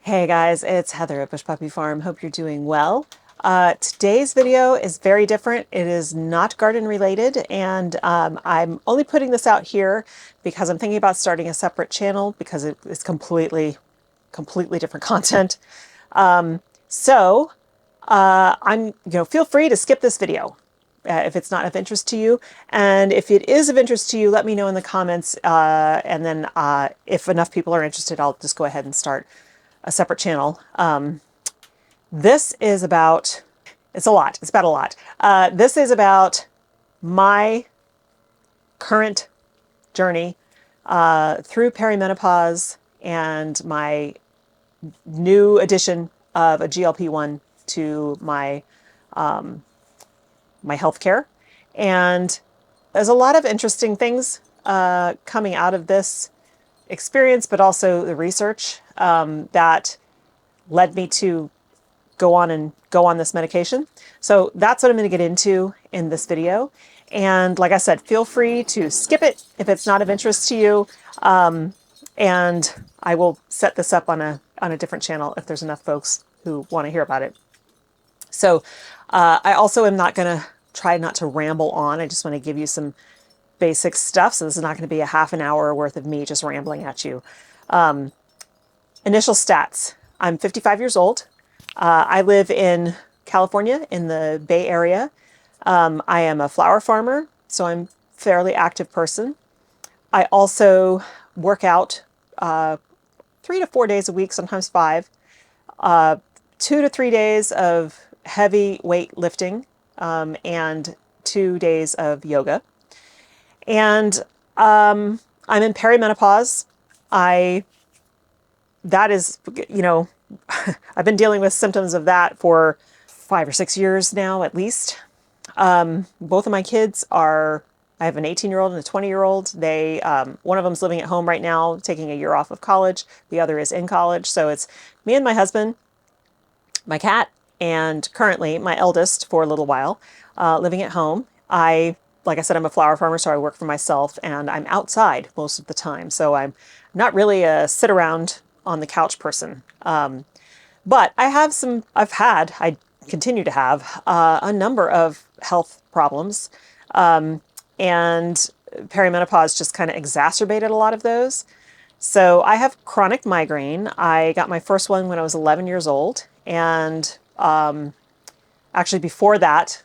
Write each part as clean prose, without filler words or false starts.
Hey guys, it's Heather at Bush Puppy Farm. Hope you're doing well. Today's video is very different. It is not garden related, and I'm only putting this out here because I'm thinking about starting a separate channel because it is completely different content. Feel free to skip this video if it's not of interest to you. And if it is of interest to you, let me know in the comments. And then if enough people are interested, I'll just go ahead and start a separate channel. This is about, it's a lot. It's about a lot. This is about my current journey through perimenopause and my new addition of a GLP-1 to my healthcare. And there's a lot of interesting things coming out of this experience, but also the research that led me to go on this medication. So that's what I'm going to get into in this video. And like I said, feel free to skip it if it's not of interest to you. And I will set this up on a different channel if there's enough folks who want to hear about it. So I also am not going to try not to ramble on. I just want to give you some basic stuff. So this is not going to be a half an hour worth of me just rambling at you. Initial stats. I'm 55 years old. I live in California in the Bay Area. I am a flower farmer, so I'm a fairly active person. I also work out 3 to 4 days a week, sometimes 5. 2 to 3 days of heavy weight lifting and 2 days of yoga. And I'm in perimenopause. That is, I've been dealing with symptoms of that for 5 or 6 years now, at least. Both of my kids I have an 18-year-old and a 20-year-old. One of them's living at home right now, taking a year off of college. The other is in college. So it's me and my husband, my cat, and currently my eldest for a little while, living at home. Like I said, I'm a flower farmer, so I work for myself, and I'm outside most of the time. So I'm not really a sit around on the couch person. But I continue to have a number of health problems. And perimenopause just kind of exacerbated a lot of those. So I have chronic migraine. I got my first one when I was 11 years old. And actually before that,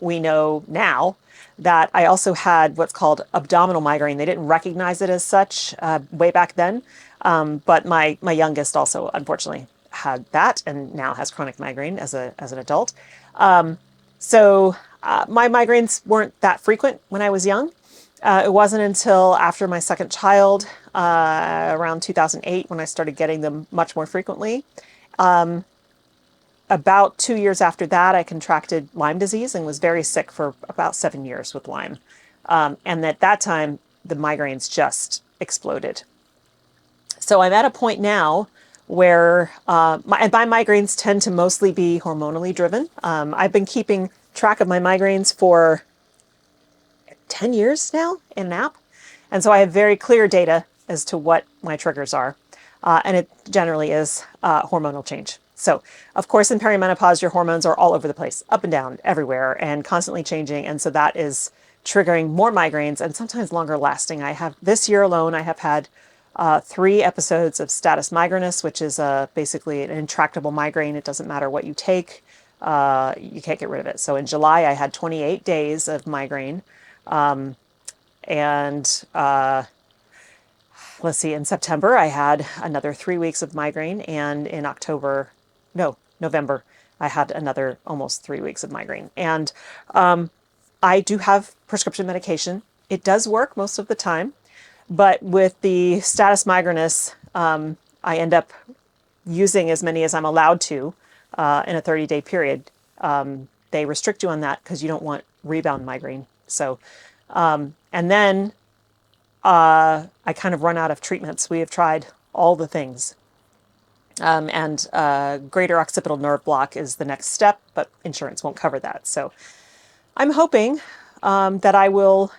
we know now that I also had what's called abdominal migraine. They didn't recognize it as such way back then. But my youngest also, unfortunately, had that and now has chronic migraine as an adult. So my migraines weren't that frequent when I was young. It wasn't until after my second child, around 2008, when I started getting them much more frequently. About 2 years after that, I contracted Lyme disease and was very sick for about 7 years with Lyme. And at that time, the migraines just exploded. So I'm at a point now where my migraines tend to mostly be hormonally driven. I've been keeping track of my migraines for 10 years now in an app. And so I have very clear data as to what my triggers are. And it generally is hormonal change. So, of course, in perimenopause, your hormones are all over the place, up and down, everywhere, and constantly changing. And so that is triggering more migraines and sometimes longer lasting. This year alone, I have had 3 episodes of status migrainous, which is basically an intractable migraine. It doesn't matter what you take, you can't get rid of it. So in July, I had 28 days of migraine. Let's see, in September, I had another 3 weeks of migraine. And in November, I had another almost 3 weeks of migraine. And I do have prescription medication. It does work most of the time. But with the status migrainous, I end up using as many as I'm allowed to in a 30-day period. They restrict you on that because you don't want rebound migraine. So, and then I kind of run out of treatments. We have tried all the things. Greater occipital nerve block is the next step, but insurance won't cover that. So I'm hoping that I will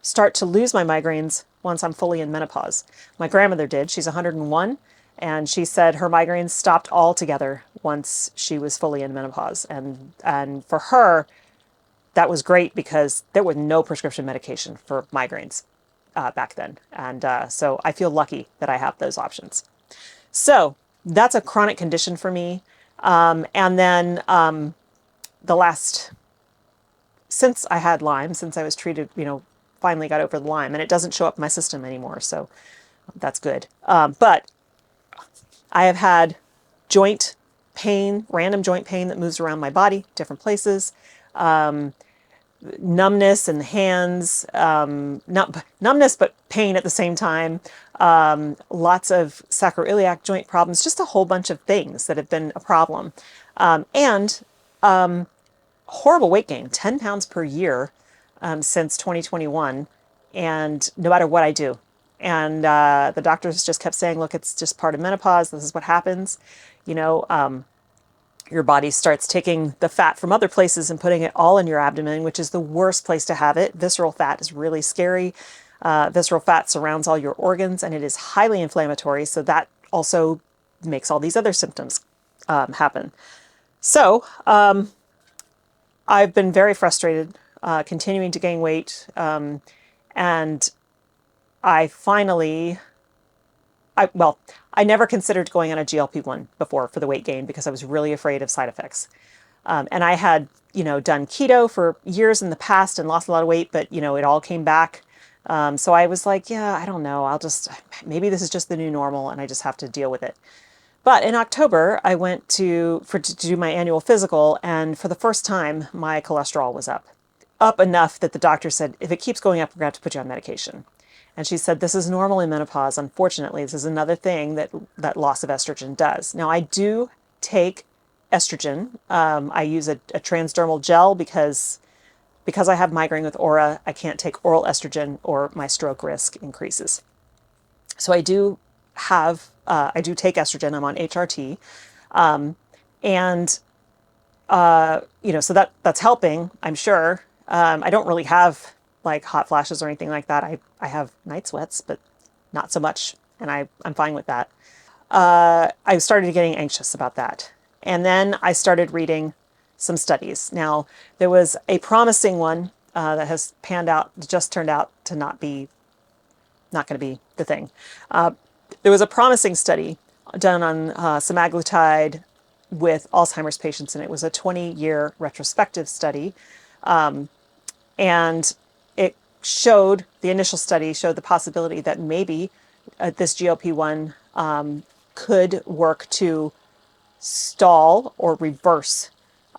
start to lose my migraines once I'm fully in menopause. My grandmother did. She's 101, And she said her migraines stopped altogether once she was fully in menopause. And for her, that was great because there was no prescription medication for migraines back then. And so I feel lucky that I have those options. So that's a chronic condition for me. And then the last, since I had Lyme, since I was treated, finally got over the Lyme, and it doesn't show up in my system anymore. So that's good. But I have had joint pain, random joint pain that moves around my body, different places. Numbness in the hands, not numbness, but pain at the same time. Lots of sacroiliac joint problems, just a whole bunch of things that have been a problem. And horrible weight gain, 10 pounds per year since 2021. And no matter what I do. And the doctors just kept saying, look, it's just part of menopause. This is what happens. Your body starts taking the fat from other places and putting it all in your abdomen, which is the worst place to have it. Visceral fat is really scary. Visceral fat surrounds all your organs, and it is highly inflammatory. So that also makes all these other symptoms happen. So I've been very frustrated, continuing to gain weight. And I finally, I never considered going on a GLP-1 before for the weight gain because I was really afraid of side effects. And I had, done keto for years in the past and lost a lot of weight, but, it all came back. So I was like, yeah, I don't know. Maybe this is just the new normal and I just have to deal with it. But in October, I went to do my annual physical, and for the first time, my cholesterol was up enough that the doctor said, if it keeps going up, we're going to have to put you on medication. And she said, this is normal in menopause. Unfortunately, this is another thing that loss of estrogen does. Now, I do take estrogen. I use a transdermal gel because I have migraine with aura. I can't take oral estrogen or my stroke risk increases. So I do take estrogen. I'm on HRT. And so that's helping, I'm sure. I don't really have like hot flashes or anything like that. I have night sweats, but not so much. And I'm fine with that. I started getting anxious about that. And then I started reading some studies. Now, there was a promising one that has just turned out to not going to be the thing. There was a promising study done on semaglutide with Alzheimer's patients, and it was a 20-year retrospective study. And the initial study showed the possibility that maybe this GLP-1 could work to stall or reverse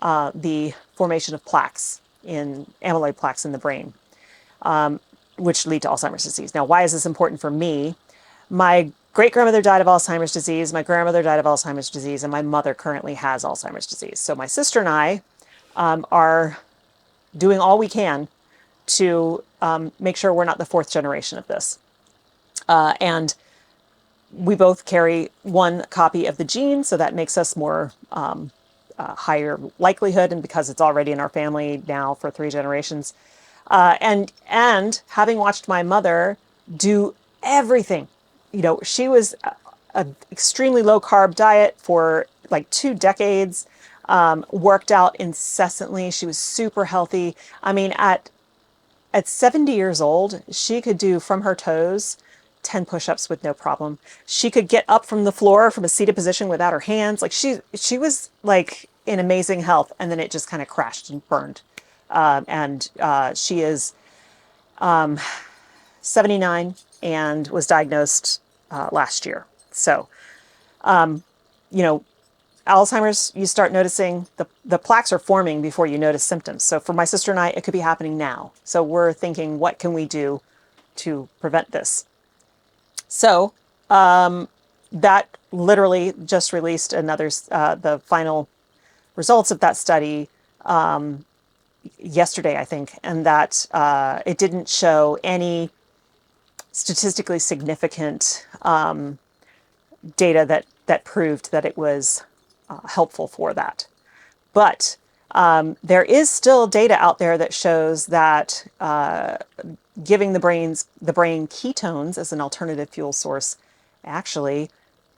the formation of amyloid plaques in the brain, which lead to Alzheimer's disease. Now, why is this important for me? My great-grandmother died of Alzheimer's disease, my grandmother died of Alzheimer's disease, and my mother currently has Alzheimer's disease. So my sister and I are doing all we can to make sure we're not the fourth generation of this. And we both carry one copy of the gene, so that makes us more higher likelihood, and because it's already in our family now for 3 generations. And having watched my mother do everything, she was an extremely low carb diet for like 2 decades, worked out incessantly. She was super healthy. I mean, at 70 years old, she could do from her toes 10 push-ups with no problem. She could get up from the floor from a seated position without her hands. Like she was like in amazing health, and then it just kind of crashed and burned. She is 79 and was diagnosed last year. So, Alzheimer's, you start noticing the plaques are forming before you notice symptoms. So for my sister and I, it could be happening now. So we're thinking, what can we do to prevent this? So that literally just released the final results of that study yesterday, I think, and that it didn't show any statistically significant data that proved that it was helpful for that. But there is still data out there that shows that giving the brain ketones as an alternative fuel source actually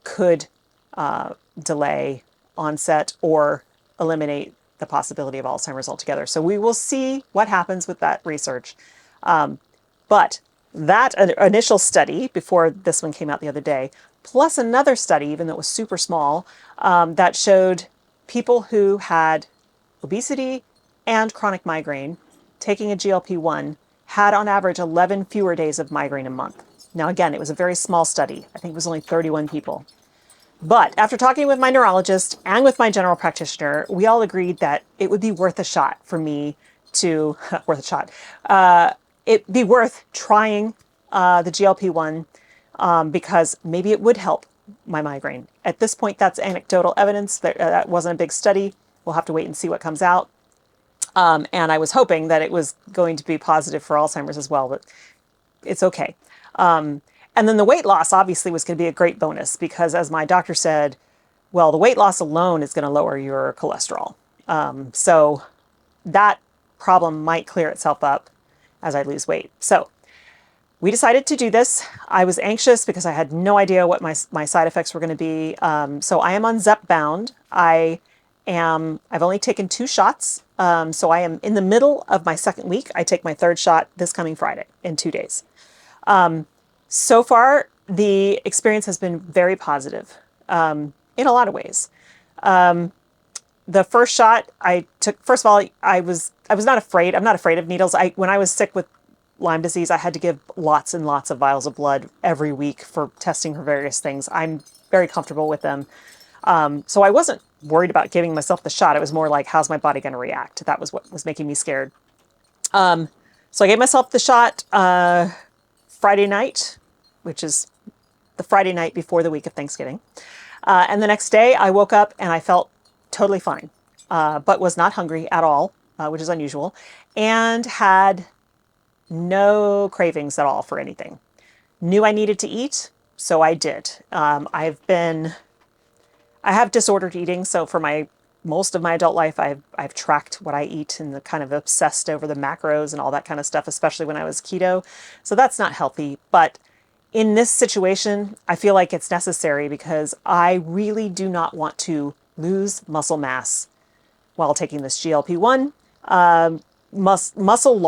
could delay onset or eliminate the possibility of Alzheimer's altogether. So we will see what happens with that research. But that initial study, before this one came out the other day, plus another study, even though it was super small, that showed people who had obesity and chronic migraine taking a GLP-1 had on average 11 fewer days of migraine a month. Now, again, it was a very small study. I think it was only 31 people. But after talking with my neurologist and with my general practitioner, we all agreed that it would be worth a shot for me to, worth a shot, it'd be worth trying the GLP-1 because maybe it would help my migraine. At this point, that's anecdotal evidence. That wasn't a big study. We'll have to wait and see what comes out. And I was hoping that it was going to be positive for Alzheimer's as well, but it's okay. And then the weight loss obviously was going to be a great bonus because, as my doctor said, well, the weight loss alone is going to lower your cholesterol. So that problem might clear itself up as I lose weight. So we decided to do this. I was anxious because I had no idea what my side effects were going to be. So I am on Zepbound. I've only taken 2 shots. So I am in the middle of my 2nd week. I take my 3rd shot this coming Friday in 2 days. So far, the experience has been very positive in a lot of ways. The first shot I took, first of all, I was not afraid. I'm not afraid of needles. When I was sick with Lyme disease, I had to give lots and lots of vials of blood every week for testing for various things. I'm very comfortable with them. So I wasn't worried about giving myself the shot. It was more like, how's my body going to react? That was what was making me scared. So I gave myself the shot Friday night, which is the Friday night before the week of Thanksgiving. And the next day I woke up and I felt totally fine, but was not hungry at all, which is unusual, and had no cravings at all for anything. Knew I needed to eat, so I did. I have disordered eating, so for most of my adult life, I've tracked what I eat and kind of obsessed over the macros and all that kind of stuff, especially when I was keto. So that's not healthy. But in this situation, I feel like it's necessary because I really do not want to lose muscle mass while taking this GLP-1. Muscle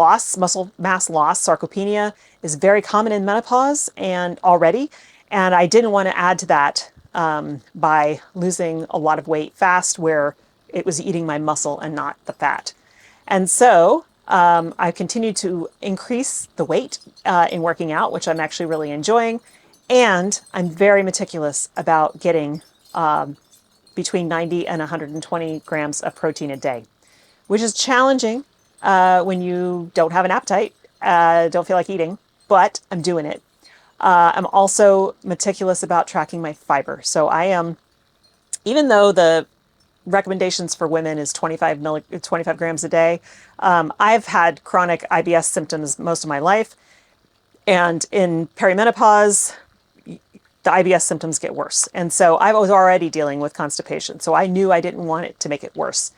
mass loss, sarcopenia, is very common in menopause and I didn't want to add to that by losing a lot of weight fast where it was eating my muscle and not the fat. And so I continued to increase the weight in working out, which I'm actually really enjoying. And I'm very meticulous about getting between 90 and 120 grams of protein a day, which is challenging when you don't have an appetite, don't feel like eating, but I'm doing it. I'm also meticulous about tracking my fiber. So I am, even though the recommendations for women is 25 grams a day, I've had chronic IBS symptoms most of my life. And in perimenopause, the IBS symptoms get worse. And so I was already dealing with constipation. So I knew I didn't want it to make it worse.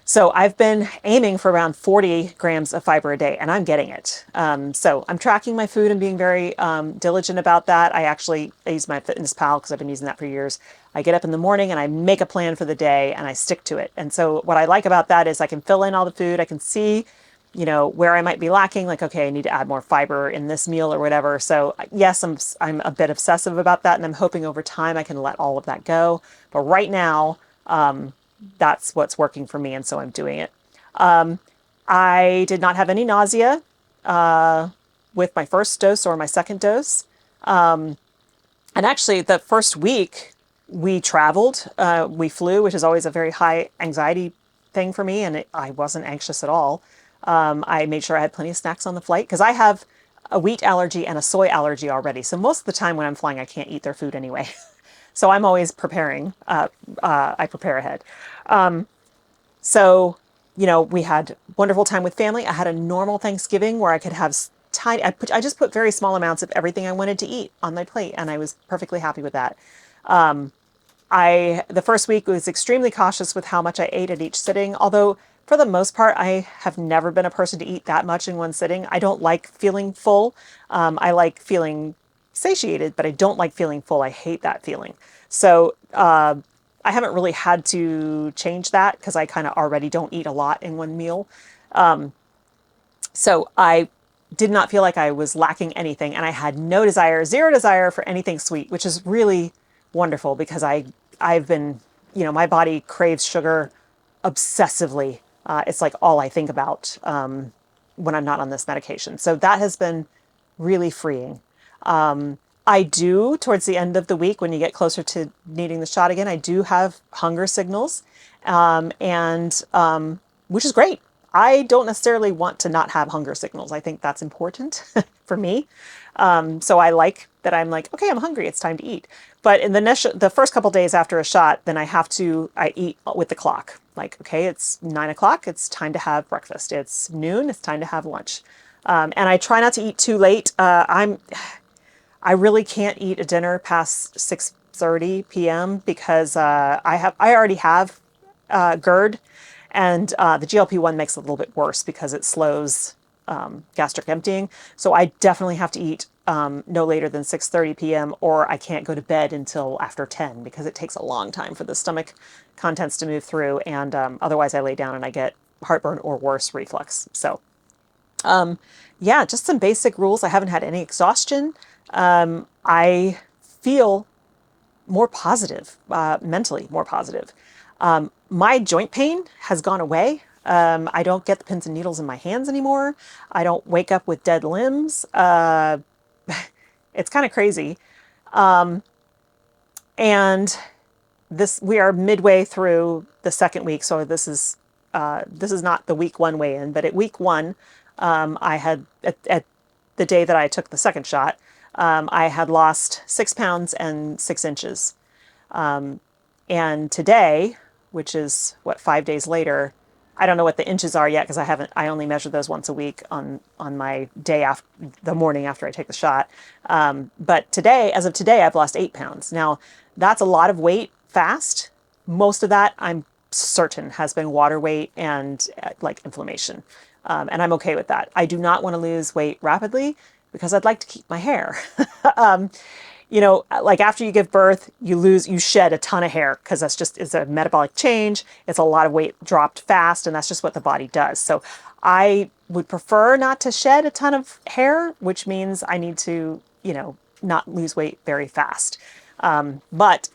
So I've been aiming for around 40 grams of fiber a day, and I'm getting it. So I'm tracking my food and being very diligent about that. I use my FitnessPal because I've been using that for years. I get up in the morning and I make a plan for the day and I stick to it. And so what I like about that is I can fill in all the food. I can see, where I might be lacking, like, okay, I need to add more fiber in this meal or whatever. So yes, I'm a bit obsessive about that, and I'm hoping over time I can let all of that go. But right now, that's what's working for me, and so I'm doing it. I did not have any nausea with my first dose or my second dose. And actually, the first week we traveled, we flew, which is always a very high anxiety thing for me, and I wasn't anxious at all. I made sure I had plenty of snacks on the flight because I have a wheat allergy and a soy allergy already. So most of the time when I'm flying, I can't eat their food anyway. So I'm always preparing. I prepare ahead. So, we had wonderful time with family. I had a normal Thanksgiving where I could have I just put very small amounts of everything I wanted to eat on my plate, and I was perfectly happy with that. The first week was extremely cautious with how much I ate at each sitting, although for the most part, I have never been a person to eat that much in one sitting. I don't like feeling full. I like feeling satiated, but I don't like feeling full. I hate that feeling. So I haven't really had to change that because I kind of already don't eat a lot in one meal. So I did not feel like I was lacking anything, and I had no desire, zero desire for anything sweet, which is really wonderful because I've been, my body craves sugar obsessively. It's like all I think about when I'm not on this medication. So that has been really freeing. I do, towards the end of the week, when you get closer to needing the shot again, I do have hunger signals, and which is great. I don't necessarily want to not have hunger signals. I think that's important for me. So I like that I'm like, okay, I'm hungry. It's time to eat. But in the first couple days after a shot, then I eat with the clock. Like, okay, it's 9 o'clock. It's time to have breakfast. It's noon. It's time to have lunch. And I try not to eat too late. I really can't eat a dinner past 6:30 p.m. because I already have GERD, and the GLP-1 makes it a little bit worse because it slows gastric emptying. So I definitely have to eat no later than 6:30 p.m. or I can't go to bed until after 10 because it takes a long time for the stomach contents to move through, and otherwise I lay down and I get heartburn or worse, reflux. So yeah, just some basic rules. I haven't had any exhaustion. I feel more positive, mentally more positive. My joint pain has gone away. I don't get the pins and needles in my hands anymore. I don't wake up with dead limbs. It's kind of crazy. And we are midway through the second week, so this is not the week one weigh in, but at week one, I had at the day that I took the second shot, I had lost 6 pounds and 6 inches. And today, which is what, 5 days later, I don't know what the inches are yet because I only measure those once a week on my day after the morning after I take the shot. But today, as of today, I've lost 8 pounds. Now, that's a lot of weight fast. Most of that, I'm certain, has been water weight and like inflammation. And I'm okay with that. I do not want to lose weight rapidly because I'd like to keep my hair. Like after you give birth, you shed a ton of hair because it's a metabolic change. It's a lot of weight dropped fast, and that's just what the body does. So I would prefer not to shed a ton of hair, which means I need to, not lose weight very fast. But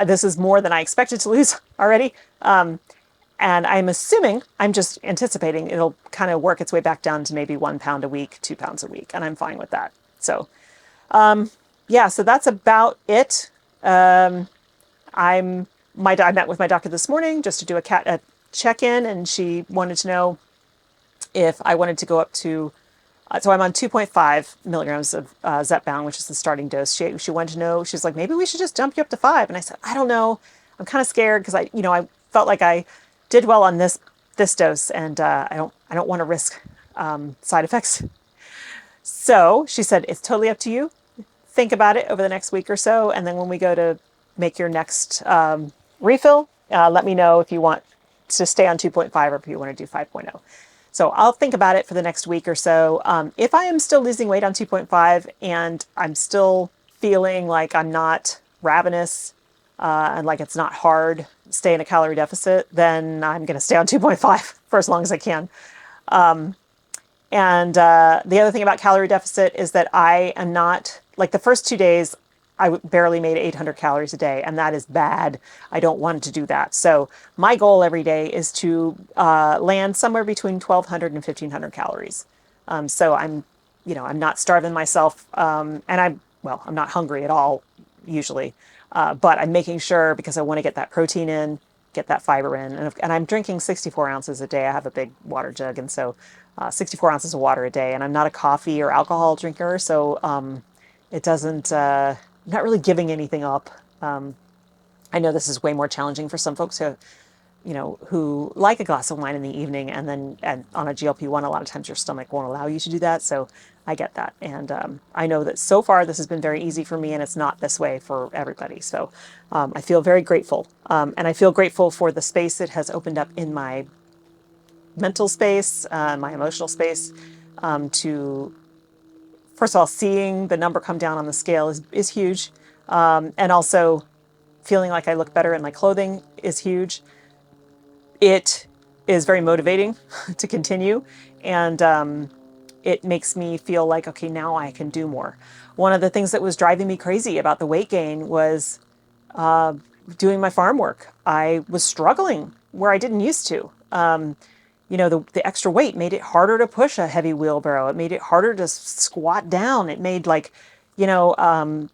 this is more than I expected to lose already. And I'm just anticipating it'll kind of work its way back down to maybe 1 pound a week, 2 pounds a week, and I'm fine with that. So yeah, so that's about it. I met with my doctor this morning just to do a check-in, and she wanted to know if I wanted to go up to, so I'm on 2.5 milligrams of Zepbound, which is the starting dose. She wanted to know, she's like, maybe we should just dump you up to 5. And I said, I don't know. I'm kind of scared because I felt like I did well on this dose, and I don't want to risk side effects. So she said, it's totally up to you. Think about it over the next week or so. And then when we go to make your next refill, let me know if you want to stay on 2.5 or if you want to do 5.0. So I'll think about it for the next week or so. If I am still losing weight on 2.5 and I'm still feeling like I'm not ravenous and like it's not hard to stay in a calorie deficit, then I'm going to stay on 2.5 for as long as I can. And the other thing about calorie deficit is that I am not, like the first 2 days, I barely made 800 calories a day, and that is bad. I don't want to do that. So my goal every day is to land somewhere between 1,200 and 1,500 calories. So I'm not starving myself, and I'm not hungry at all usually, but I'm making sure because I want to get that protein in, get that fiber in, and I'm drinking 64 ounces a day. I have a big water jug, and so 64 ounces of water a day. And I'm not a coffee or alcohol drinker, so it doesn't. I'm not really giving anything up. I know this is way more challenging for some folks who like a glass of wine in the evening, and on a GLP-1, a lot of times your stomach won't allow you to do that. So I get that. And I know that so far this has been very easy for me, and it's not this way for everybody. So I feel very grateful. And I feel grateful for the space it has opened up in my mental space, my emotional space, to first of all, seeing the number come down on the scale is huge. And also feeling like I look better in my clothing is huge. It is very motivating to continue. And it makes me feel like, okay, now I can do more. One of the things that was driving me crazy about the weight gain was doing my farm work. I was struggling where I didn't used to. The extra weight made it harder to push a heavy wheelbarrow. It made it harder to squat down. It made you know,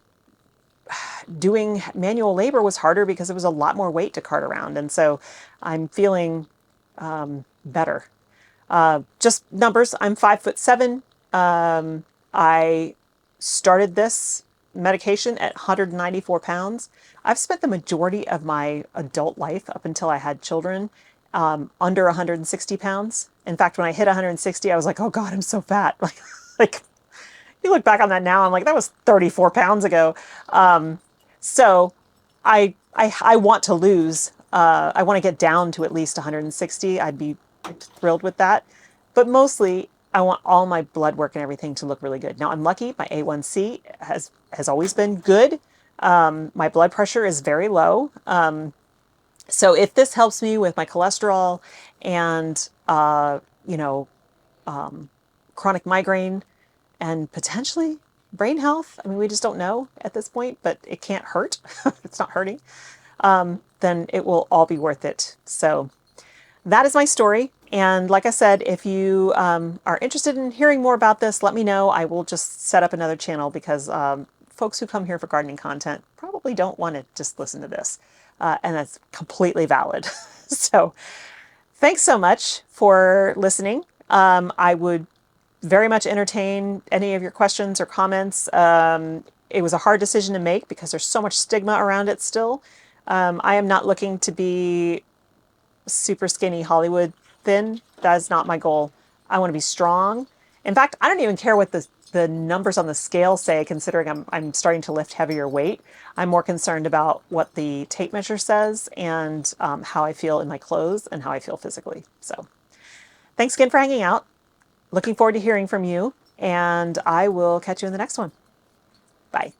doing manual labor was harder because it was a lot more weight to cart around. And so I'm feeling better. Just numbers. I'm 5'7". I started this medication at 194 pounds. I've spent the majority of my adult life up until I had children under 160 pounds. In fact, when I hit 160, I was like, oh God, I'm so fat. Like you look back on that now, I'm like, that was 34 pounds ago. So I want to lose. I want to get down to at least 160. I'd be thrilled with that. But mostly, I want all my blood work and everything to look really good. Now, I'm lucky. My A1C has always been good. My blood pressure is very low. So if this helps me with my cholesterol and, you know, chronic migraine and potentially brain health, I mean, we just don't know at this point, but it can't hurt. It's not hurting. Then it will all be worth it. So that is my story. And like I said, if you are interested in hearing more about this, let me know. I will just set up another channel because folks who come here for gardening content probably don't want to just listen to this. And that's completely valid. So thanks so much for listening. I would very much entertain any of your questions or comments. It was a hard decision to make because there's so much stigma around it still. I am not looking to be super skinny Hollywood thin. That is not my goal. I want to be strong. In fact, I don't even care what the numbers on the scale say, considering I'm starting to lift heavier weight. I'm more concerned about what the tape measure says and how I feel in my clothes and how I feel physically. So thanks again for hanging out. Looking forward to hearing from you, and I will catch you in the next one. Bye.